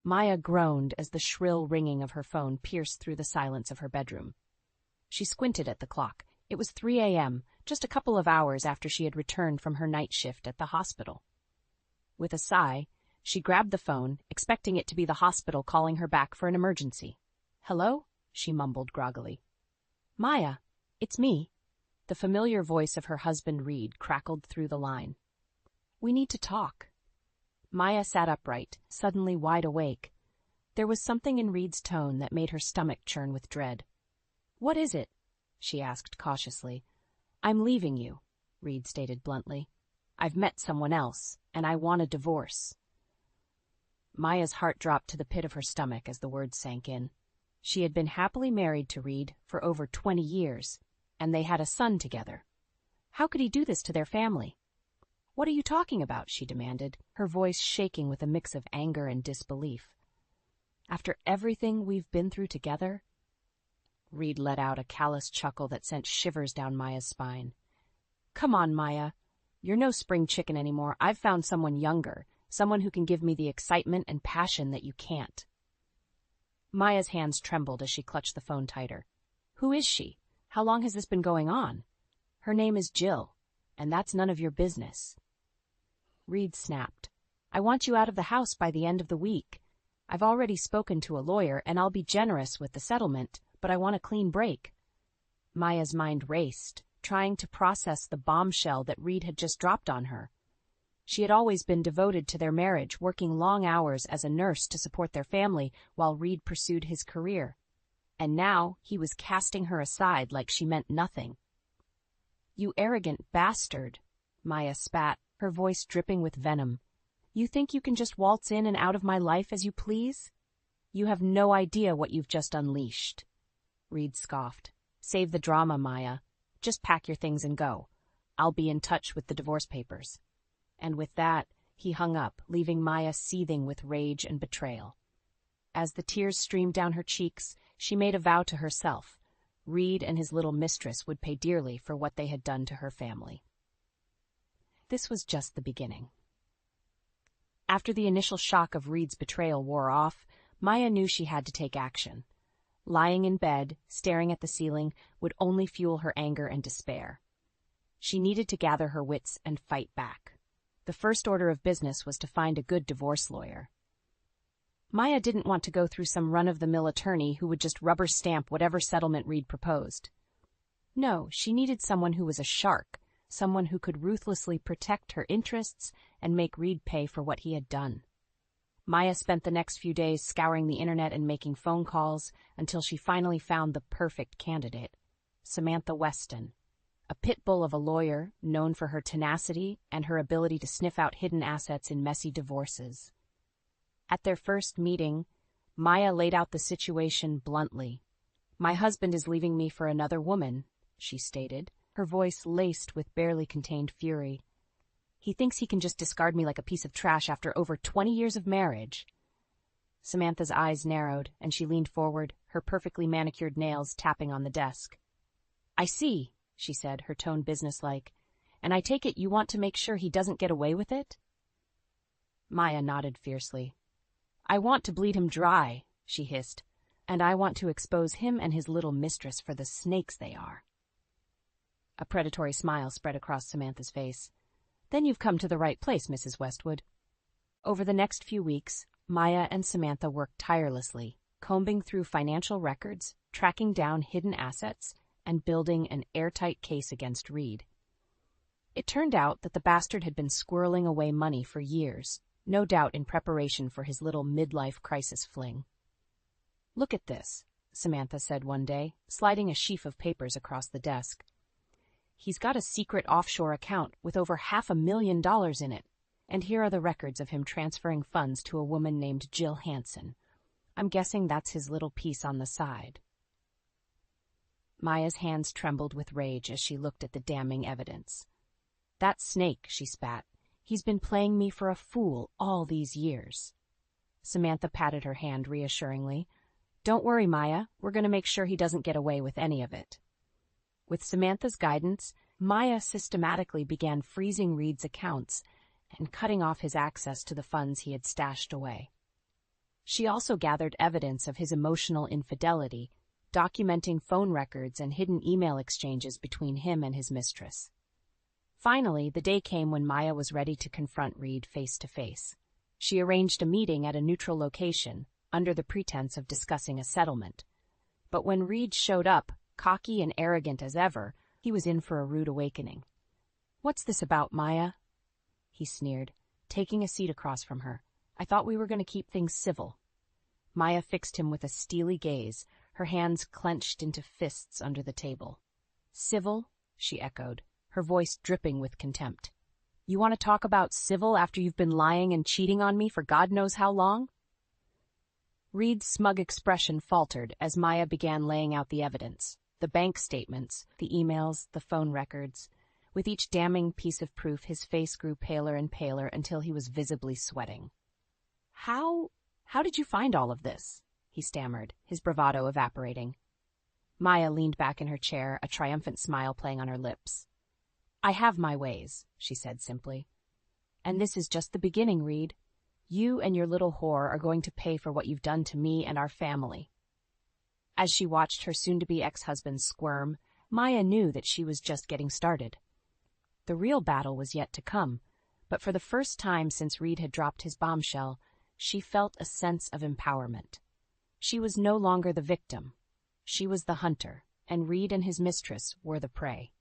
Maya groaned as the shrill ringing of her phone pierced through the silence of her bedroom. She squinted at the clock. It was 3 a.m., just a couple of hours after she had returned from her night shift at the hospital. With a sigh, she grabbed the phone, expecting it to be the hospital calling her back for an emergency. "Hello?" she mumbled groggily. "Maya, it's me." The familiar voice of her husband Reed crackled through the line. "We need to talk." Maya sat upright, suddenly wide awake. There was something in Reed's tone that made her stomach churn with dread. "What is it?" she asked cautiously. "I'm leaving you," Reed stated bluntly. "I've met someone else, and I want a divorce." Maya's heart dropped to the pit of her stomach as the words sank in. She had been happily married to Reed for over 20 years, and they had a son together. How could he do this to their family? "What are you talking about?" she demanded, her voice shaking with a mix of anger and disbelief. "After everything we've been through together?" Reed let out a callous chuckle that sent shivers down Maya's spine. "Come on, Maya. You're no spring chicken anymore. I've found someone younger, someone who can give me the excitement and passion that you can't." Maya's hands trembled as she clutched the phone tighter. "Who is she? How long has this been going on?" "Her name is Jill, and that's none of your business." Reed snapped. "I want you out of the house by the end of the week. I've already spoken to a lawyer, and I'll be generous with the settlement, but I want a clean break." Maya's mind raced, trying to process the bombshell that Reed had just dropped on her. She had always been devoted to their marriage, working long hours as a nurse to support their family while Reed pursued his career. And now he was casting her aside like she meant nothing. "You arrogant bastard," Maya spat, her voice dripping with venom. "You think you can just waltz in and out of my life as you please? You have no idea what you've just unleashed." Reed scoffed. "Save the drama, Maya. Just pack your things and go. I'll be in touch with the divorce papers." And with that, he hung up, leaving Maya seething with rage and betrayal. As the tears streamed down her cheeks, she made a vow to herself. Reed and his little mistress would pay dearly for what they had done to her family. This was just the beginning. After the initial shock of Reed's betrayal wore off, Maya knew she had to take action. Lying in bed, staring at the ceiling, would only fuel her anger and despair. She needed to gather her wits and fight back. The first order of business was to find a good divorce lawyer. Maya didn't want to go through some run-of-the-mill attorney who would just rubber stamp whatever settlement Reed proposed. No, she needed someone who was a shark, someone who could ruthlessly protect her interests and make Reed pay for what he had done. Maya spent the next few days scouring the internet and making phone calls until she finally found the perfect candidate, Samantha Weston, a pit bull of a lawyer known for her tenacity and her ability to sniff out hidden assets in messy divorces. At their first meeting, Maya laid out the situation bluntly. "My husband is leaving me for another woman," she stated, her voice laced with barely contained fury. "He thinks he can just discard me like a piece of trash after over 20 years of marriage." Samantha's eyes narrowed, and she leaned forward, her perfectly manicured nails tapping on the desk. "I see," she said, her tone businesslike. "And I take it you want to make sure he doesn't get away with it?" Maya nodded fiercely. "I want to bleed him dry," she hissed, "and I want to expose him and his little mistress for the snakes they are." A predatory smile spread across Samantha's face. "Then you've come to the right place, Mrs. Westwood." Over the next few weeks, Maya and Samantha worked tirelessly, combing through financial records, tracking down hidden assets, and building an airtight case against Reed. It turned out that the bastard had been squirreling away money for years, no doubt in preparation for his little midlife crisis fling. "Look at this," Samantha said one day, sliding a sheaf of papers across the desk. "He's got a secret offshore account with over $500,000 in it, and here are the records of him transferring funds to a woman named Jill Hansen. I'm guessing that's his little piece on the side." Maya's hands trembled with rage as she looked at the damning evidence. "That snake," she spat. "He's been playing me for a fool all these years." Samantha patted her hand reassuringly. "Don't worry, Maya. We're going to make sure he doesn't get away with any of it." With Samantha's guidance, Maya systematically began freezing Reed's accounts and cutting off his access to the funds he had stashed away. She also gathered evidence of his emotional infidelity, documenting phone records and hidden email exchanges between him and his mistress. Finally, the day came when Maya was ready to confront Reed face to face. She arranged a meeting at a neutral location, under the pretense of discussing a settlement. But when Reed showed up, cocky and arrogant as ever, he was in for a rude awakening. "What's this about, Maya?" he sneered, taking a seat across from her. "I thought we were going to keep things civil." Maya fixed him with a steely gaze, her hands clenched into fists under the table. "Civil?" she echoed, her voice dripping with contempt. "You want to talk about civil after you've been lying and cheating on me for God knows how long?" Reed's smug expression faltered as Maya began laying out the evidence, the bank statements, the emails, the phone records. With each damning piece of proof, his face grew paler and paler until he was visibly sweating. How did you find all of this?" he stammered, his bravado evaporating. Maya leaned back in her chair, a triumphant smile playing on her lips. "I have my ways," she said simply. "And this is just the beginning, Reed. You and your little whore are going to pay for what you've done to me and our family." As she watched her soon-to-be ex-husband squirm, Maya knew that she was just getting started. The real battle was yet to come, but for the first time since Reed had dropped his bombshell, she felt a sense of empowerment. She was no longer the victim. She was the hunter, and Reed and his mistress were the prey.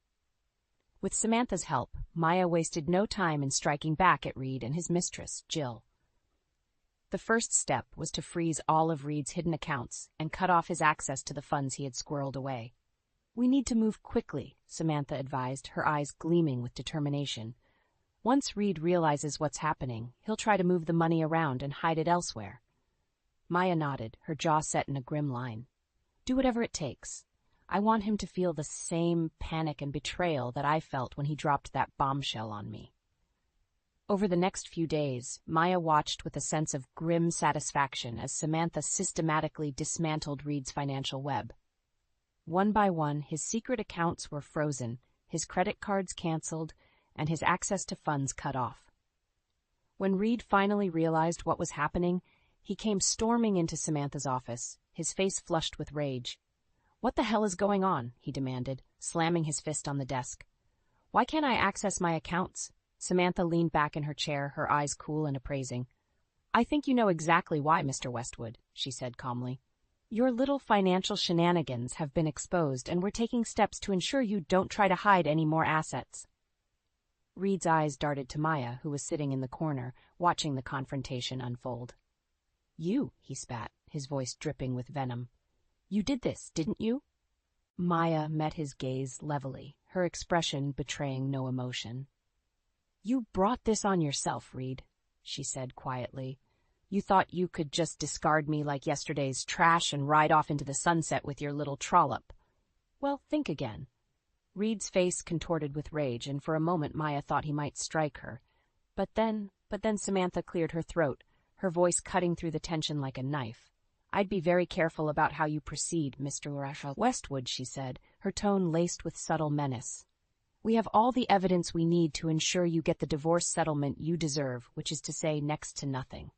With Samantha's help, Maya wasted no time in striking back at Reed and his mistress, Jill. The first step was to freeze all of Reed's hidden accounts and cut off his access to the funds he had squirreled away. "We need to move quickly," Samantha advised, her eyes gleaming with determination. "Once Reed realizes what's happening, he'll try to move the money around and hide it elsewhere." Maya nodded, her jaw set in a grim line. "Do whatever it takes. I want him to feel the same panic and betrayal that I felt when he dropped that bombshell on me." Over the next few days, Maya watched with a sense of grim satisfaction as Samantha systematically dismantled Reed's financial web. One by one, his secret accounts were frozen, his credit cards canceled, and his access to funds cut off. When Reed finally realized what was happening, he came storming into Samantha's office, his face flushed with rage. "What the hell is going on?" he demanded, slamming his fist on the desk. "Why can't I access my accounts?" Samantha leaned back in her chair, her eyes cool and appraising. "I think you know exactly why, Mr. Westwood," she said calmly. "Your little financial shenanigans have been exposed, and we're taking steps to ensure you don't try to hide any more assets." Reed's eyes darted to Maya, who was sitting in the corner, watching the confrontation unfold. "You," he spat, his voice dripping with venom. "You did this, didn't you?" Maya met his gaze levelly, her expression betraying no emotion. "You brought this on yourself, Reed," she said quietly. "You thought you could just discard me like yesterday's trash and ride off into the sunset with your little trollop. Well, think again." Reed's face contorted with rage, and for a moment Maya thought he might strike her. But then Samantha cleared her throat, her voice cutting through the tension like a knife. "I'd be very careful about how you proceed, Mr. Westwood," she said, her tone laced with subtle menace. "We have all the evidence we need to ensure you get the divorce settlement you deserve, which is to say next to nothing."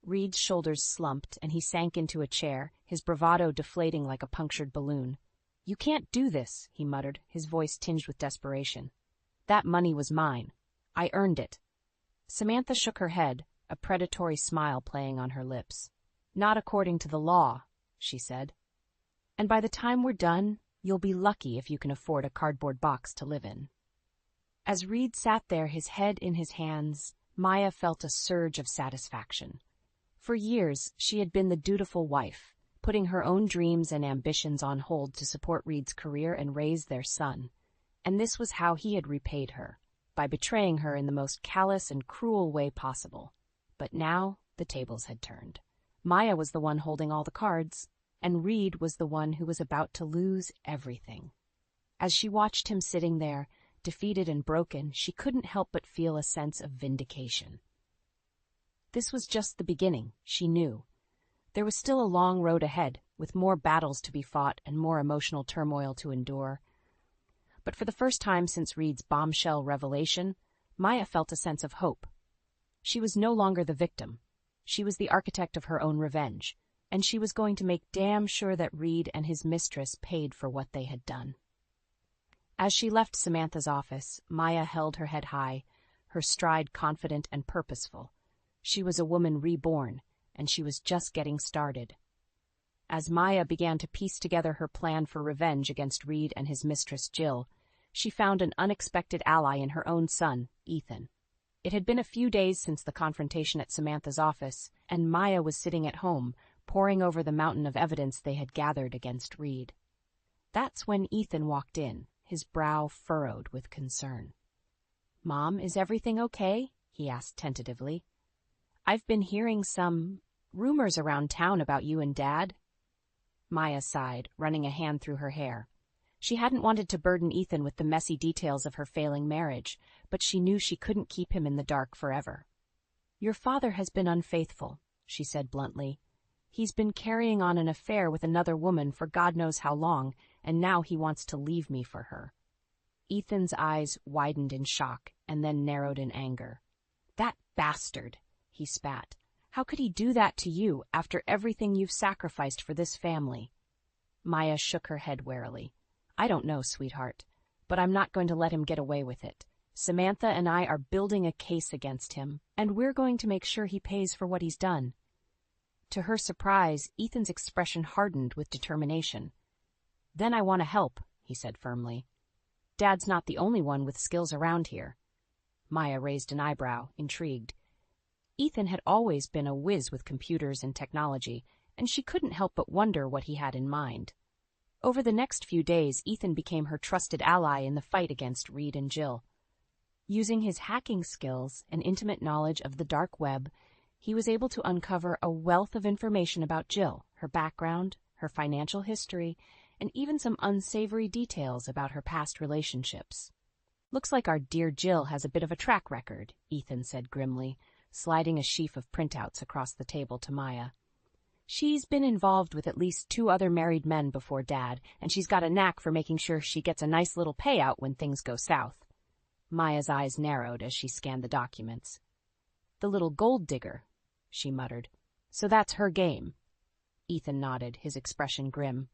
Reed's shoulders slumped, and he sank into a chair, his bravado deflating like a punctured balloon. "You can't do this," he muttered, his voice tinged with desperation. "That money was mine. I earned it." Samantha shook her head, a predatory smile playing on her lips. "Not according to the law," she said. "And by the time we're done, you'll be lucky if you can afford a cardboard box to live in." As Reed sat there, his head in his hands, Maya felt a surge of satisfaction. For years, she had been the dutiful wife, putting her own dreams and ambitions on hold to support Reed's career and raise their son. And this was how he had repaid her, by betraying her in the most callous and cruel way possible. But now, the tables had turned. Maya was the one holding all the cards, and Reed was the one who was about to lose everything. As she watched him sitting there, defeated and broken, she couldn't help but feel a sense of vindication. This was just the beginning, she knew. There was still a long road ahead, with more battles to be fought and more emotional turmoil to endure. But for the first time since Reed's bombshell revelation, Maya felt a sense of hope. She was no longer the victim. She was the architect of her own revenge, and she was going to make damn sure that Reed and his mistress paid for what they had done. As she left Samantha's office, Maya held her head high, her stride confident and purposeful. She was a woman reborn, and she was just getting started. As Maya began to piece together her plan for revenge against Reed and his mistress Jill, she found an unexpected ally in her own son, Ethan. It had been a few days since the confrontation at Samantha's office, and Maya was sitting at home, poring over the mountain of evidence they had gathered against Reed. That's when Ethan walked in, his brow furrowed with concern. "Mom, is everything okay?" he asked tentatively. "I've been hearing some rumors around town about you and Dad." Maya sighed, running a hand through her hair. She hadn't wanted to burden Ethan with the messy details of her failing marriage, but she knew she couldn't keep him in the dark forever. "Your father has been unfaithful," she said bluntly. "He's been carrying on an affair with another woman for God knows how long, and now he wants to leave me for her." Ethan's eyes widened in shock and then narrowed in anger. "That bastard!" he spat. "How could he do that to you after everything you've sacrificed for this family?" Maya shook her head warily. "I don't know, sweetheart, but I'm not going to let him get away with it. Samantha and I are building a case against him, and we're going to make sure he pays for what he's done." To her surprise, Ethan's expression hardened with determination. "Then I want to help," he said firmly. "Dad's not the only one with skills around here." Maya raised an eyebrow, intrigued. Ethan had always been a whiz with computers and technology, and she couldn't help but wonder what he had in mind. Over the next few days, Ethan became her trusted ally in the fight against Reed and Jill. Using his hacking skills and intimate knowledge of the dark web, he was able to uncover a wealth of information about Jill, her background, her financial history, and even some unsavory details about her past relationships. "Looks like our dear Jill has a bit of a track record," Ethan said grimly, sliding a sheaf of printouts across the table to Maya. "She's been involved with at least 2 other married men before Dad, and she's got a knack for making sure she gets a nice little payout when things go south." Maya's eyes narrowed as she scanned the documents. "The little gold digger," she muttered. "So that's her game." Ethan nodded, his expression grim.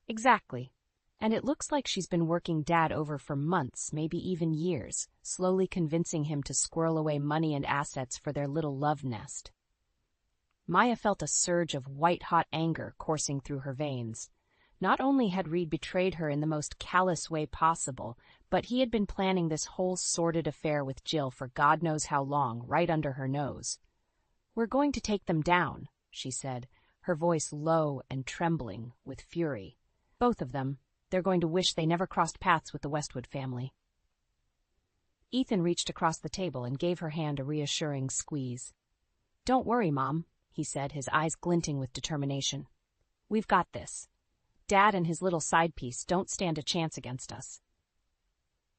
"Exactly. And it looks like she's been working Dad over for months, maybe even years, slowly convincing him to squirrel away money and assets for their little love nest." Maya felt a surge of white-hot anger coursing through her veins. Not only had Reed betrayed her in the most callous way possible, but he had been planning this whole sordid affair with Jill for God knows how long, right under her nose. "We're going to take them down," she said, her voice low and trembling with fury. "Both of them. They're going to wish they never crossed paths with the Westwood family." Ethan reached across the table and gave her hand a reassuring squeeze. "Don't worry, Mom," he said, his eyes glinting with determination. "We've got this. Dad and his little side piece don't stand a chance against us."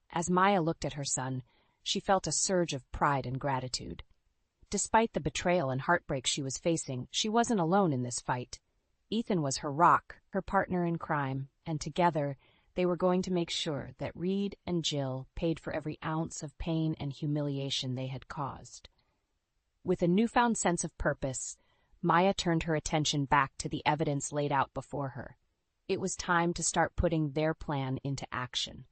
As Maya looked at her son, she felt a surge of pride and gratitude. Despite the betrayal and heartbreak she was facing, she wasn't alone in this fight. Ethan was her rock, her partner in crime, and together they were going to make sure that Reed and Jill paid for every ounce of pain and humiliation they had caused. With a newfound sense of purpose, Maya turned her attention back to the evidence laid out before her. It was time to start putting their plan into action.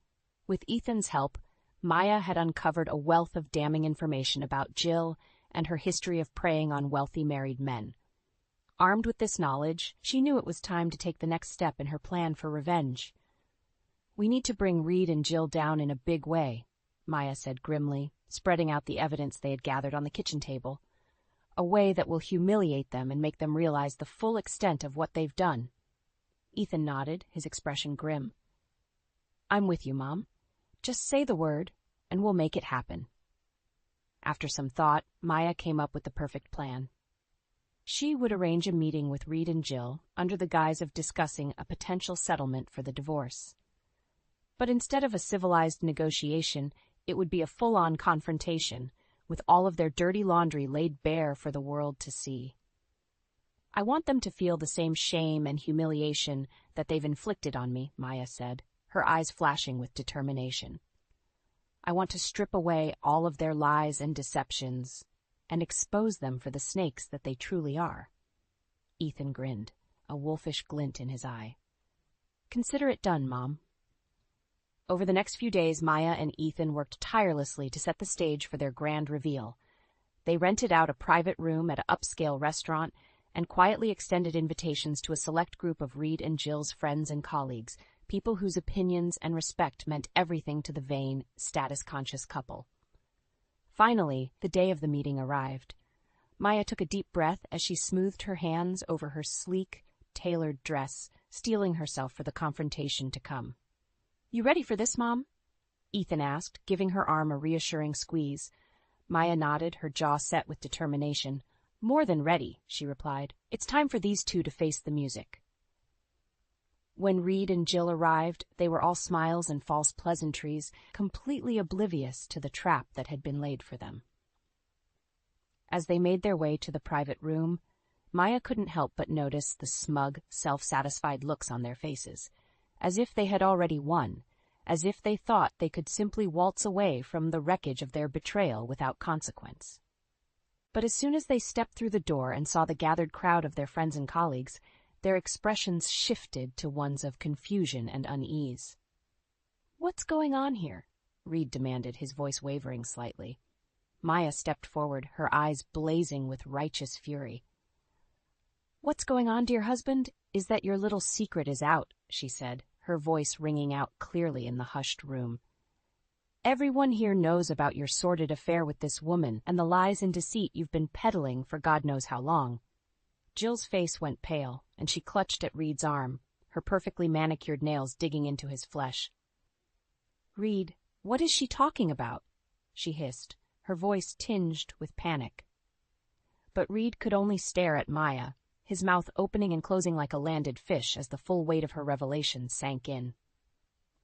With Ethan's help, Maya had uncovered a wealth of damning information about Jill and her history of preying on wealthy married men. Armed with this knowledge, she knew it was time to take the next step in her plan for revenge. "We need to bring Reed and Jill down in a big way," Maya said grimly, spreading out the evidence they had gathered on the kitchen table. "A way that will humiliate them and make them realize the full extent of what they've done." Ethan nodded, his expression grim. "I'm with you, Mom. Just say the word, and we'll make it happen." After some thought, Maya came up with the perfect plan. She would arrange a meeting with Reed and Jill under the guise of discussing a potential settlement for the divorce. But instead of a civilized negotiation, it would be a full-on confrontation, with all of their dirty laundry laid bare for the world to see. "I want them to feel the same shame and humiliation that they've inflicted on me," Maya said, her eyes flashing with determination. "I want to strip away all of their lies and deceptions, and expose them for the snakes that they truly are. Ethan grinned, a wolfish glint in his eye. Consider it done, Mom. Over the next few days, Maya and Ethan worked tirelessly to set the stage for their grand reveal. They rented out a private room at an upscale restaurant and quietly extended invitations to a select group of Reed and Jill's friends and colleagues, people whose opinions and respect meant everything to the vain, status-conscious couple. Finally, the day of the meeting arrived. Maya took a deep breath as she smoothed her hands over her sleek, tailored dress, steeling herself for the confrontation to come. "You ready for this, Mom?" Ethan asked, giving her arm a reassuring squeeze. Maya nodded, her jaw set with determination. "More than ready," she replied. "It's time for these two to face the music." When Reed and Jill arrived, they were all smiles and false pleasantries, completely oblivious to the trap that had been laid for them. As they made their way to the private room, Maya couldn't help but notice the smug, self-satisfied looks on their faces, as if they had already won, as if they thought they could simply waltz away from the wreckage of their betrayal without consequence. But as soon as they stepped through the door and saw the gathered crowd of their friends and colleagues, their expressions shifted to ones of confusion and unease. "What's going on here?" Reed demanded, his voice wavering slightly. Maya stepped forward, her eyes blazing with righteous fury. "What's going on, dear husband, is that your little secret is out," she said, her voice ringing out clearly in the hushed room. "Everyone here knows about your sordid affair with this woman and the lies and deceit you've been peddling for God knows how long." Jill's face went pale, and she clutched at Reed's arm, her perfectly manicured nails digging into his flesh. "Reed, what is she talking about?" she hissed, her voice tinged with panic. But Reed could only stare at Maya, his mouth opening and closing like a landed fish as the full weight of her revelation sank in.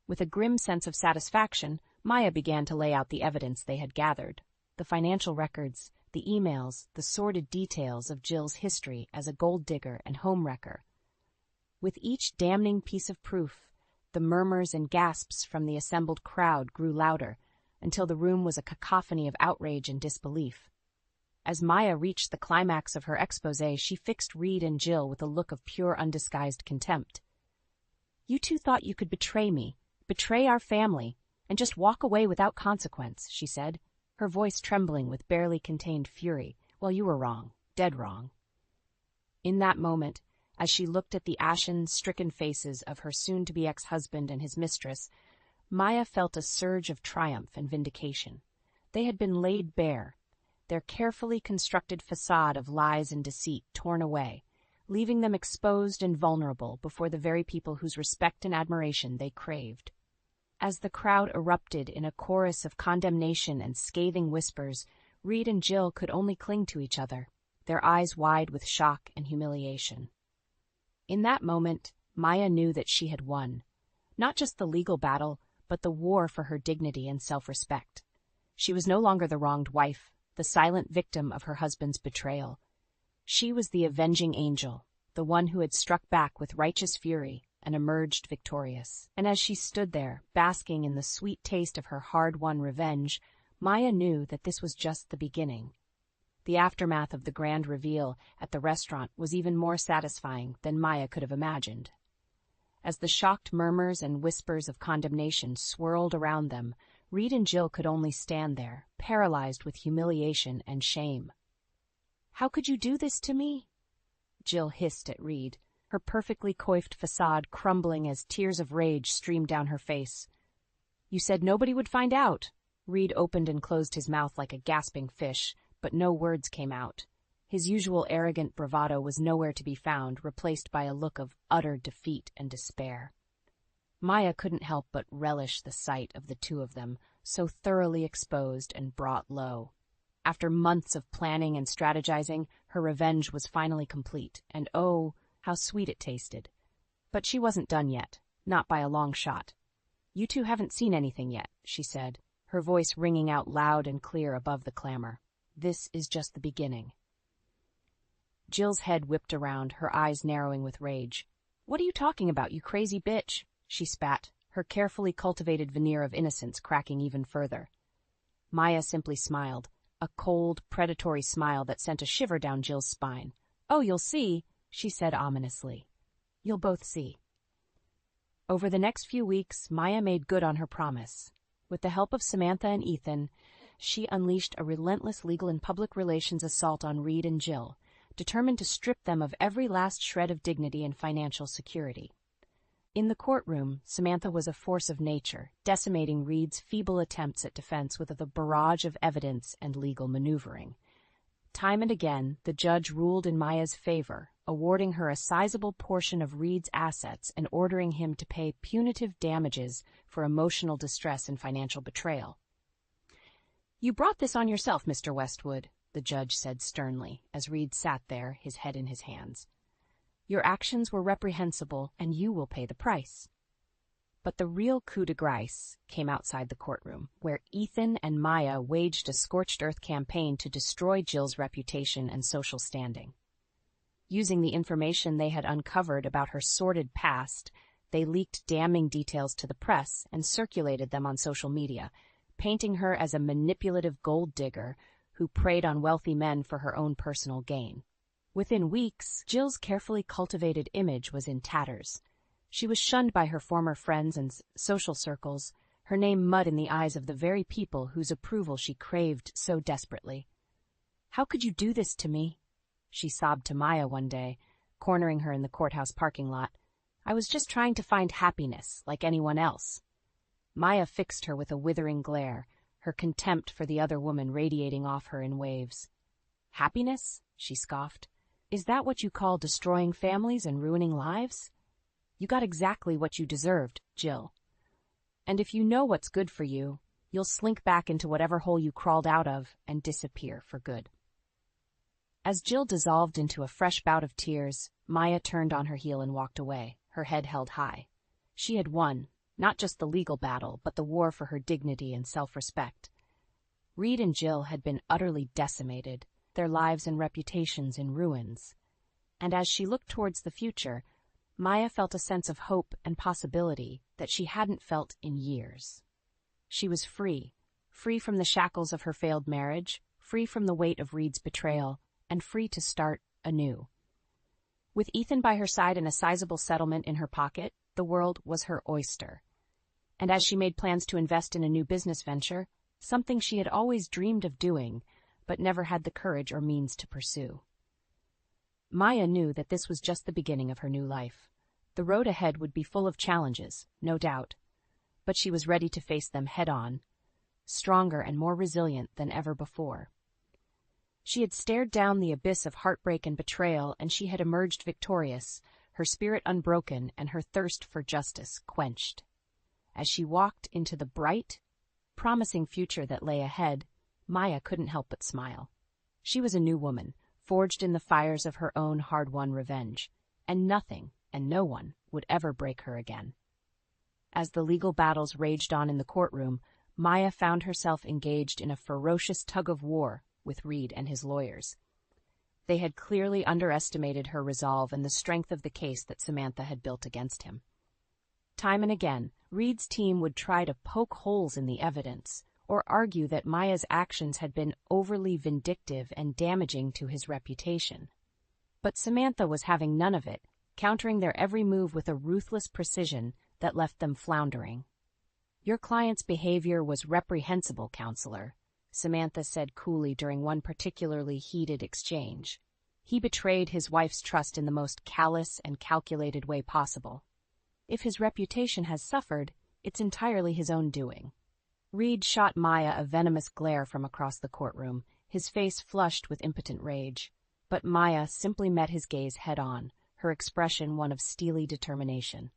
With a grim sense of satisfaction, Maya began to lay out the evidence they had gathered, the financial records, the emails, the sordid details of Jill's history as a gold digger and home wrecker. With each damning piece of proof, the murmurs and gasps from the assembled crowd grew louder, until the room was a cacophony of outrage and disbelief. As Maya reached the climax of her exposé, she fixed Reed and Jill with a look of pure undisguised contempt. "You two thought you could betray me, betray our family, and just walk away without consequence," she said, her voice trembling with barely contained fury. "Well, you were wrong, dead wrong." In that moment, as she looked at the ashen-stricken faces of her soon-to-be ex-husband and his mistress, Maya felt a surge of triumph and vindication. They had been laid bare, their carefully constructed facade of lies and deceit torn away, leaving them exposed and vulnerable before the very people whose respect and admiration they craved. As the crowd erupted in a chorus of condemnation and scathing whispers, Reed and Jill could only cling to each other, their eyes wide with shock and humiliation. In that moment, Maya knew that she had won, not just the legal battle, but the war for her dignity and self-respect. She was no longer the wronged wife, the silent victim of her husband's betrayal. She was the avenging angel, the one who had struck back with righteous fury and emerged victorious. And as she stood there, basking in the sweet taste of her hard-won revenge, Maya knew that this was just the beginning. The aftermath of the grand reveal at the restaurant was even more satisfying than Maya could have imagined. As the shocked murmurs and whispers of condemnation swirled around them, Reed and Jill could only stand there, paralyzed with humiliation and shame. "How could you do this to me?" Jill hissed at Reed, her perfectly coiffed facade crumbling as tears of rage streamed down her face. "You said nobody would find out." Reed opened and closed his mouth like a gasping fish, but no words came out. His usual arrogant bravado was nowhere to be found, replaced by a look of utter defeat and despair. Maya couldn't help but relish the sight of the two of them, so thoroughly exposed and brought low. After months of planning and strategizing, her revenge was finally complete, and oh, how sweet it tasted. But she wasn't done yet, not by a long shot. "You two haven't seen anything yet," she said, her voice ringing out loud and clear above the clamor. "This is just the beginning." Jill's head whipped around, her eyes narrowing with rage. "What are you talking about, you crazy bitch?" she spat, her carefully cultivated veneer of innocence cracking even further. Maya simply smiled, a cold, predatory smile that sent a shiver down Jill's spine. "Oh, you'll see," she said ominously. "You'll both see." Over the next few weeks, Maya made good on her promise. With the help of Samantha and Ethan, she unleashed a relentless legal and public relations assault on Reed and Jill, determined to strip them of every last shred of dignity and financial security. In the courtroom, Samantha was a force of nature, decimating Reed's feeble attempts at defense with a barrage of evidence and legal maneuvering. Time and again, the judge ruled in Maya's favor, awarding her a sizable portion of Reed's assets and ordering him to pay punitive damages for emotional distress and financial betrayal. "You brought this on yourself, Mr. Westwood," the judge said sternly, as Reed sat there, his head in his hands. "Your actions were reprehensible, and you will pay the price." But the real coup de grace came outside the courtroom, where Ethan and Maya waged a scorched-earth campaign to destroy Jill's reputation and social standing. Using the information they had uncovered about her sordid past, they leaked damning details to the press and circulated them on social media, painting her as a manipulative gold digger who preyed on wealthy men for her own personal gain. Within weeks, Jill's carefully cultivated image was in tatters. She was shunned by her former friends and social circles, her name mud in the eyes of the very people whose approval she craved so desperately. "How could you do this to me?" she sobbed to Maya one day, cornering her in the courthouse parking lot. "I was just trying to find happiness, like anyone else." Maya fixed her with a withering glare, her contempt for the other woman radiating off her in waves. "Happiness?" she scoffed. "Is that what you call destroying families and ruining lives? You got exactly what you deserved, Jill. And if you know what's good for you, you'll slink back into whatever hole you crawled out of and disappear for good." As Jill dissolved into a fresh bout of tears, Maya turned on her heel and walked away, her head held high. She had won, not just the legal battle, but the war for her dignity and self-respect. Reed and Jill had been utterly decimated, their lives and reputations in ruins. And as she looked towards the future, Maya felt a sense of hope and possibility that she hadn't felt in years. She was free from the shackles of her failed marriage, free from the weight of Reed's betrayal, and free to start anew. With Ethan by her side and a sizable settlement in her pocket, the world was her oyster. And as she made plans to invest in a new business venture, something she had always dreamed of doing, but never had the courage or means to pursue. Maya knew that this was just the beginning of her new life. The road ahead would be full of challenges, no doubt, but she was ready to face them head-on, stronger and more resilient than ever before. She had stared down the abyss of heartbreak and betrayal, and she had emerged victorious, her spirit unbroken and her thirst for justice quenched. As she walked into the bright, promising future that lay ahead, Maya couldn't help but smile. She was a new woman, forged in the fires of her own hard-won revenge, and nothing and no one would ever break her again. As the legal battles raged on in the courtroom, Maya found herself engaged in a ferocious tug-of-war with Reed and his lawyers. They had clearly underestimated her resolve and the strength of the case that Samantha had built against him. Time and again, Reed's team would try to poke holes in the evidence, or argue that Maya's actions had been overly vindictive and damaging to his reputation. But Samantha was having none of it, countering their every move with a ruthless precision that left them floundering. "Your client's behavior was reprehensible, counselor," Samantha said coolly during one particularly heated exchange. "He betrayed his wife's trust in the most callous and calculated way possible. If his reputation has suffered, it's entirely his own doing." Reed shot Maya a venomous glare from across the courtroom, his face flushed with impotent rage. But Maya simply met his gaze head-on, her expression one of steely determination.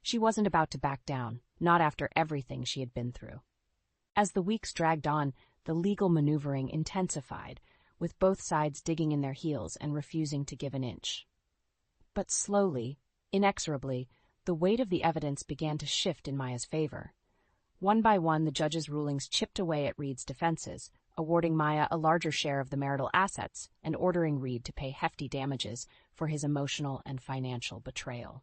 She wasn't about to back down, not after everything she had been through. As the weeks dragged on, the legal maneuvering intensified, with both sides digging in their heels and refusing to give an inch. But slowly, inexorably, the weight of the evidence began to shift in Maya's favor. One by one, the judge's rulings chipped away at Reed's defenses, awarding Maya a larger share of the marital assets and ordering Reed to pay hefty damages for his emotional and financial betrayal.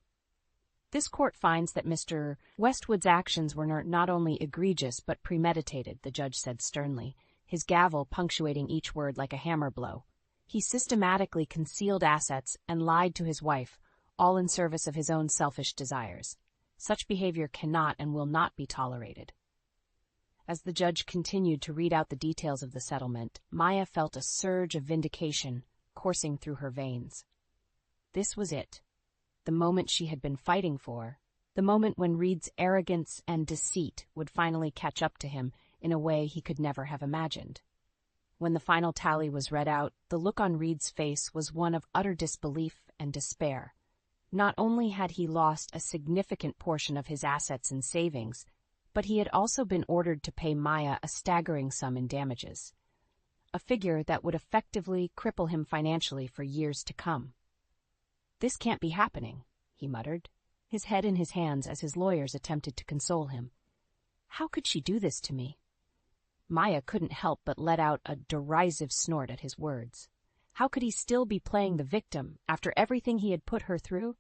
"This court finds that Mr. Westwood's actions were not only egregious but premeditated," the judge said sternly, his gavel punctuating each word like a hammer blow. He systematically concealed assets and lied to his wife, all in service of his own selfish desires. Such behavior cannot and will not be tolerated. As the judge continued to read out the details of the settlement, Maya felt a surge of vindication coursing through her veins. This was it, the moment she had been fighting for, the moment when Reed's arrogance and deceit would finally catch up to him in a way he could never have imagined. When the final tally was read out, the look on Reed's face was one of utter disbelief and despair. Not only had he lost a significant portion of his assets and savings, but he had also been ordered to pay Maya a staggering sum in damages, a figure that would effectively cripple him financially for years to come. "This can't be happening," he muttered, his head in his hands as his lawyers attempted to console him. How could she do this to me? Maya couldn't help but let out a derisive snort at his words. How could he still be playing the victim after everything he had put her through?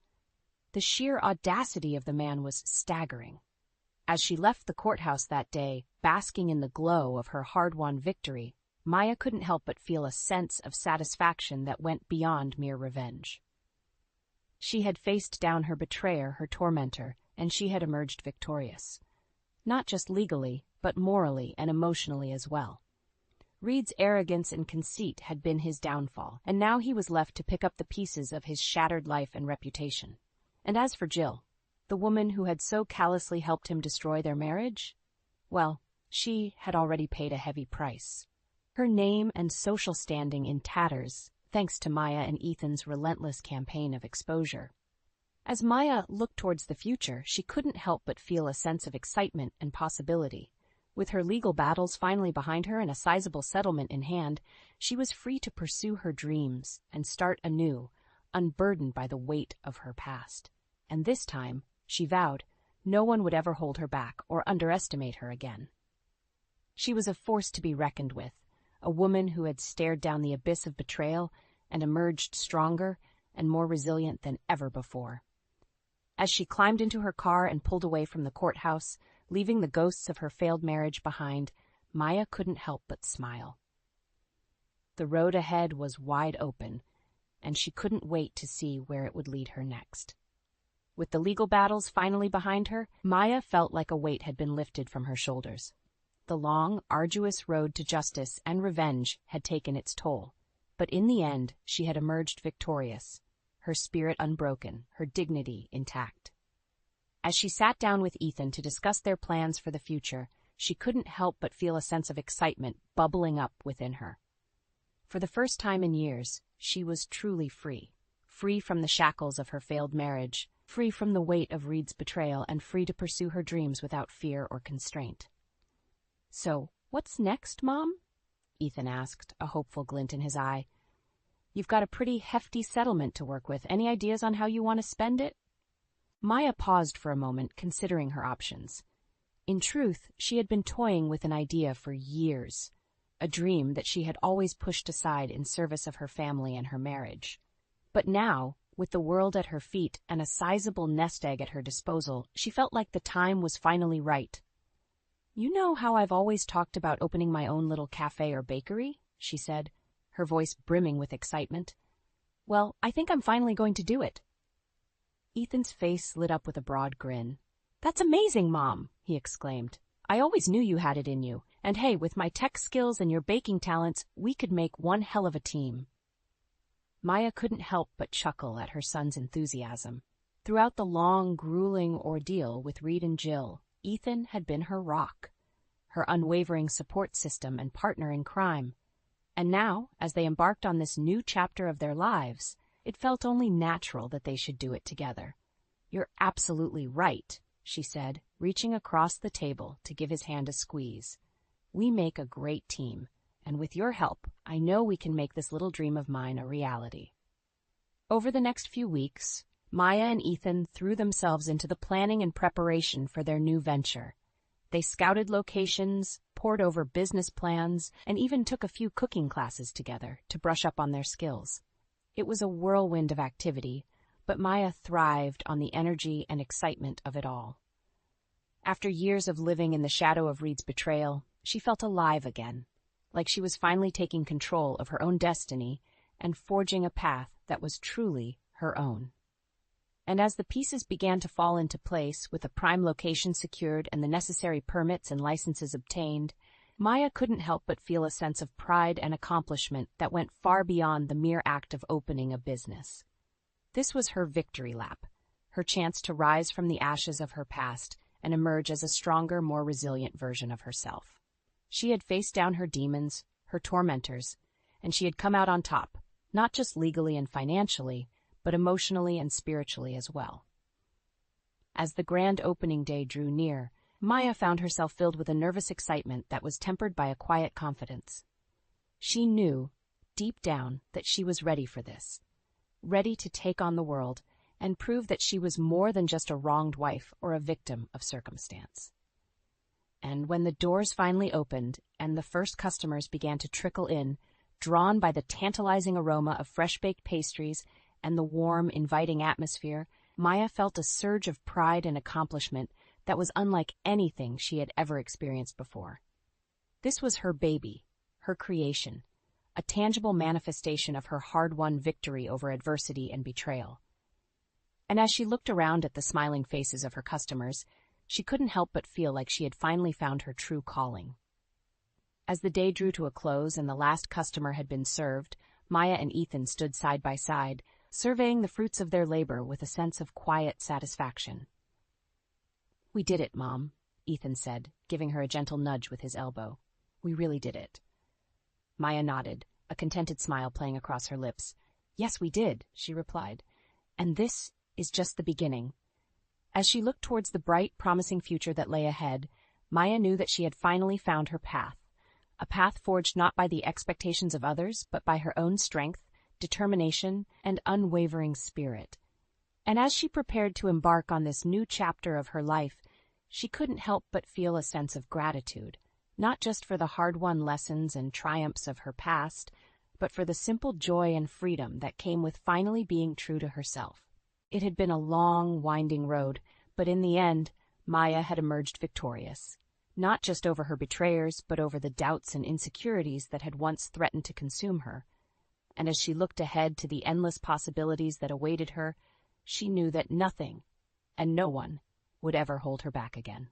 The sheer audacity of the man was staggering. As she left the courthouse that day, basking in the glow of her hard-won victory, Maya couldn't help but feel a sense of satisfaction that went beyond mere revenge. She had faced down her betrayer, her tormentor, and she had emerged victorious. Not just legally, but morally and emotionally as well. Reed's arrogance and conceit had been his downfall, and now he was left to pick up the pieces of his shattered life and reputation. And as for Jill, the woman who had so callously helped him destroy their marriage, well, she had already paid a heavy price. Her name and social standing in tatters, thanks to Maya and Ethan's relentless campaign of exposure. As Maya looked towards the future, she couldn't help but feel a sense of excitement and possibility. With her legal battles finally behind her and a sizable settlement in hand, she was free to pursue her dreams and start anew, unburdened by the weight of her past. And this time, she vowed, no one would ever hold her back or underestimate her again. She was a force to be reckoned with, a woman who had stared down the abyss of betrayal and emerged stronger and more resilient than ever before. As she climbed into her car and pulled away from the courthouse, leaving the ghosts of her failed marriage behind, Maya couldn't help but smile. The road ahead was wide open, and she couldn't wait to see where it would lead her next. With the legal battles finally behind her, Maya felt like a weight had been lifted from her shoulders. The long, arduous road to justice and revenge had taken its toll, but in the end she had emerged victorious, her spirit unbroken, her dignity intact. As she sat down with Ethan to discuss their plans for the future, she couldn't help but feel a sense of excitement bubbling up within her. For the first time in years, she was truly free. Free from the shackles of her failed marriage, free from the weight of Reed's betrayal, and free to pursue her dreams without fear or constraint. "So, what's next, Mom?" Ethan asked, a hopeful glint in his eye. "You've got a pretty hefty settlement to work with. Any ideas on how you want to spend it?" Maya paused for a moment, considering her options. In truth, she had been toying with an idea for years, a dream that she had always pushed aside in service of her family and her marriage. But now, with the world at her feet and a sizable nest egg at her disposal, she felt like the time was finally right. "You know how I've always talked about opening my own little cafe or bakery?" she said, her voice brimming with excitement. "Well, I think I'm finally going to do it." Ethan's face lit up with a broad grin. "That's amazing, Mom!" he exclaimed. "I always knew you had it in you, and hey, with my tech skills and your baking talents, we could make one hell of a team." Maya couldn't help but chuckle at her son's enthusiasm. Throughout the long, grueling ordeal with Reed and Jill, Ethan had been her rock, her unwavering support system and partner in crime. And now, as they embarked on this new chapter of their lives, it felt only natural that they should do it together. "You're absolutely right," she said, reaching across the table to give his hand a squeeze. "We make a great team, and with your help, I know we can make this little dream of mine a reality." Over the next few weeks, Maya and Ethan threw themselves into the planning and preparation for their new venture. They scouted locations, pored over business plans, and even took a few cooking classes together to brush up on their skills. It was a whirlwind of activity, but Maya thrived on the energy and excitement of it all. After years of living in the shadow of Reed's betrayal, she felt alive again, like she was finally taking control of her own destiny and forging a path that was truly her own. And as the pieces began to fall into place, with a prime location secured and the necessary permits and licenses obtained, Maya couldn't help but feel a sense of pride and accomplishment that went far beyond the mere act of opening a business. This was her victory lap, her chance to rise from the ashes of her past and emerge as a stronger, more resilient version of herself. She had faced down her demons, her tormentors, and she had come out on top, not just legally and financially, but emotionally and spiritually as well. As the grand opening day drew near, Maya found herself filled with a nervous excitement that was tempered by a quiet confidence. She knew, deep down, that she was ready for this, ready to take on the world and prove that she was more than just a wronged wife or a victim of circumstance. And when the doors finally opened and the first customers began to trickle in, drawn by the tantalizing aroma of fresh-baked pastries and the warm, inviting atmosphere, Maya felt a surge of pride and accomplishment that was unlike anything she had ever experienced before. This was her baby, her creation, a tangible manifestation of her hard-won victory over adversity and betrayal. And as she looked around at the smiling faces of her customers, she couldn't help but feel like she had finally found her true calling. As the day drew to a close and the last customer had been served, Maya and Ethan stood side by side, surveying the fruits of their labor with a sense of quiet satisfaction. "We did it, Mom," Ethan said, giving her a gentle nudge with his elbow. "We really did it." Maya nodded, a contented smile playing across her lips. "Yes, we did," she replied. "And this is just the beginning." As she looked towards the bright, promising future that lay ahead, Maya knew that she had finally found her path, a path forged not by the expectations of others, but by her own strength, determination, and unwavering spirit. And as she prepared to embark on this new chapter of her life, she couldn't help but feel a sense of gratitude, not just for the hard-won lessons and triumphs of her past, but for the simple joy and freedom that came with finally being true to herself. It had been a long, winding road, but in the end, Maya had emerged victorious, not just over her betrayers, but over the doubts and insecurities that had once threatened to consume her. And as she looked ahead to the endless possibilities that awaited her, she knew that nothing and no one would ever hold her back again.